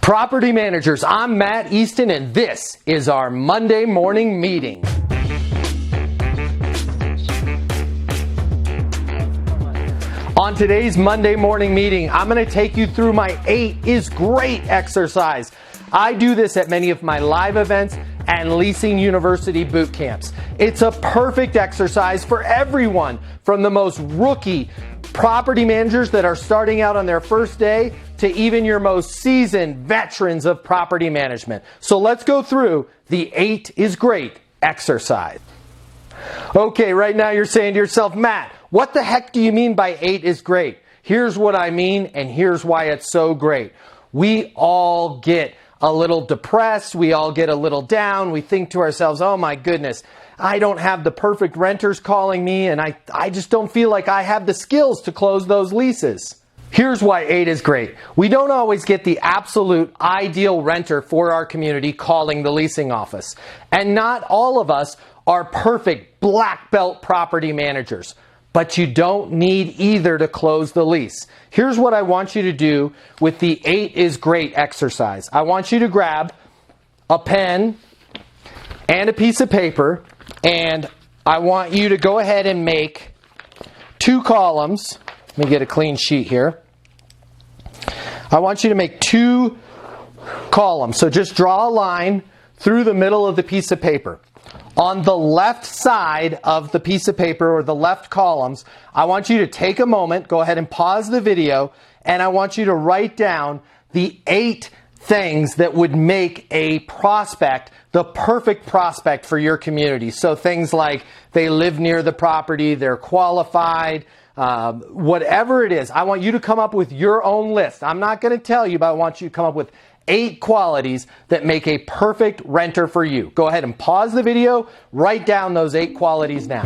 Property managers, I'm Matt Easton, and this is our Monday morning meeting. On today's Monday morning meeting, I'm going to take you through my 8 is great exercise. I do this at many of my live events and Leasing University boot camps. It's a perfect exercise for everyone, from the most rookie property managers that are starting out on their first day to even your most seasoned veterans of property management. So let's go through the 8 is great exercise. Okay, right now you're saying to yourself, Matt, what the heck do you mean by 8 is great? Here's what I mean, and here's why it's so great. We all get a little depressed. We all get a little down. We think to ourselves, oh my goodness, I don't have the perfect renters calling me, and I just don't feel like I have the skills to close those leases. Here's why 8 is great. We don't always get the absolute ideal renter for our community calling the leasing office. And not all of us are perfect black belt property managers. But you don't need either to close the lease. Here's what I want you to do with the 8 is great exercise. I want you to grab a pen and a piece of paper, and I want you to go ahead and make 2 columns. Let me get a clean sheet here. I want you to make 2 columns. So just draw a line through the middle of the piece of paper. On the left side of the piece of paper, or the left columns, I want you to take a moment, go ahead and pause the video, and I want you to write down the 8 things that would make a prospect the perfect prospect for your community. So things like they live near the property, they're qualified, whatever it is. I want you to come up with your own list. I'm not going to tell you, but I want you to come up with 8 qualities that make a perfect renter for you. Go ahead and pause the video, write down those 8 qualities now.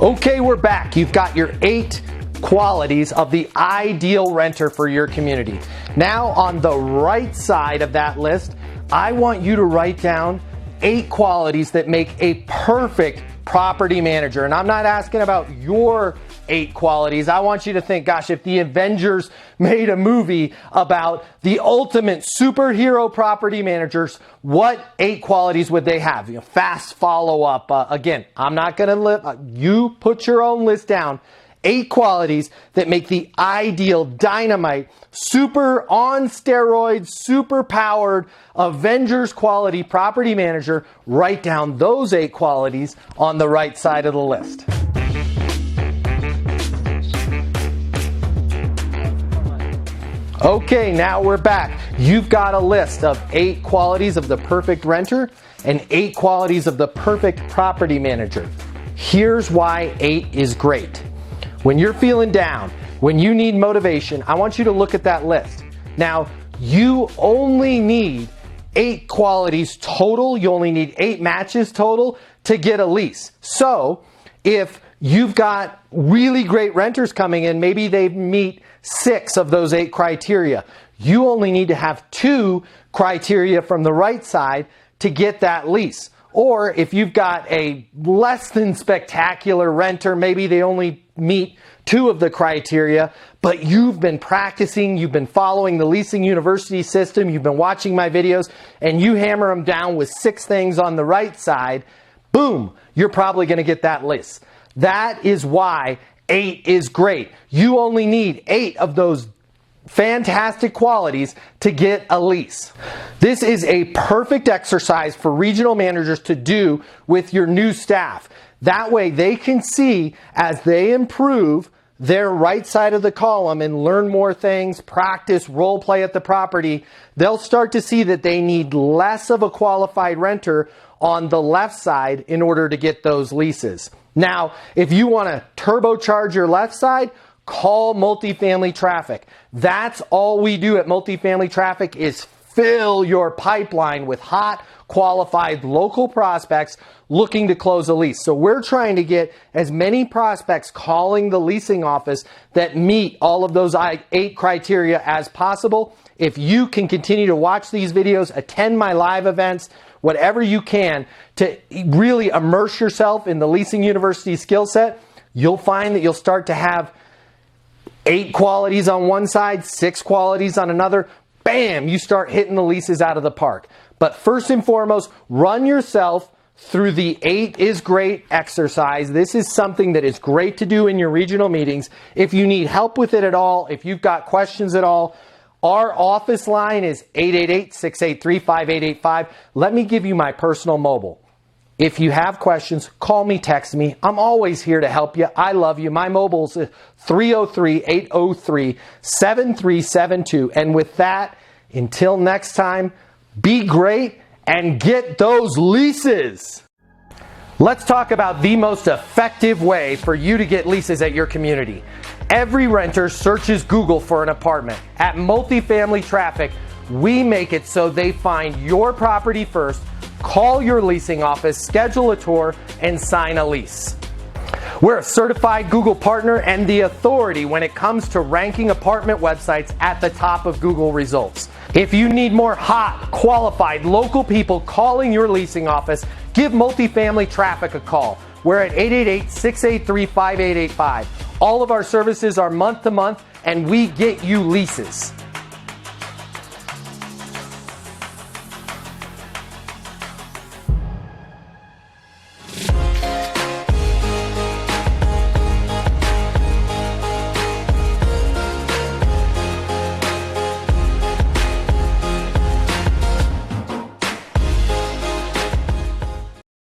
Okay, we're back. You've got your 8 qualities of the ideal renter for your community. Now on the right side of that list, I want you to write down 8 qualities that make a perfect property manager. And I'm not asking about your 8 qualities. I want you to think, gosh, if the Avengers made a movie about the ultimate superhero property managers, what 8 qualities would they have? You know, fast follow-up. Again, I'm not going to you put your own list down. 8 qualities that make the ideal dynamite, super on steroids, super powered Avengers quality property manager. Write down those 8 qualities on the right side of the list. Okay, now we're back. You've got a list of 8 qualities of the perfect renter and 8 qualities of the perfect property manager. Here's why 8 is great. When you're feeling down, when you need motivation, I want you to look at that list. Now, you only need 8 qualities total. You only need 8 matches total to get a lease. So, if you've got really great renters coming in, maybe they meet 6 of those 8 criteria. You only need to have 2 criteria from the right side to get that lease. Or if you've got a less than spectacular renter, maybe they only meet 2 of the criteria, but you've been practicing, you've been following the Leasing University system, you've been watching my videos, and you hammer them down with 6 things on the right side, boom, you're probably going to get that lease. That is why 8 is great. You only need 8 of those fantastic qualities to get a lease. This is a perfect exercise for regional managers to do with your new staff. That way they can see as they improve their right side of the column and learn more things, practice, role play at the property, they'll start to see that they need less of a qualified renter on the left side in order to get those leases. Now, if you want to turbocharge your left side, call multifamily traffic. That's all we do at multifamily traffic is fill your pipeline with hot, qualified local prospects looking to close a lease. So we're trying to get as many prospects calling the leasing office that meet all of those 8 criteria as possible. If you can continue to watch these videos, attend my live events, whatever you can to really immerse yourself in the Leasing University skill set, you'll find that you'll start to have 8 qualities on one side, 6 qualities on another. Bam, you start hitting the leases out of the park. But first and foremost, run yourself through the 8 is great exercise. This is something that is great to do in your regional meetings. If you need help with it at all, if you've got questions at all, our office line is 888-683-5885. Let me give you my personal mobile. If you have questions, call me, text me. I'm always here to help you. I love you. My mobile is 303-803-7372. And with that, until next time, be great and get those leases. Let's talk about the most effective way for you to get leases at your community. Every renter searches Google for an apartment. At Multifamily Traffic, we make it so they find your property first, call your leasing office, schedule a tour, and sign a lease. We're a certified Google partner and the authority when it comes to ranking apartment websites at the top of Google results. If you need more hot, qualified, local people calling your leasing office, give Multifamily Traffic a call. We're at 888-683-5885. All of our services are month to month, and we get you leases.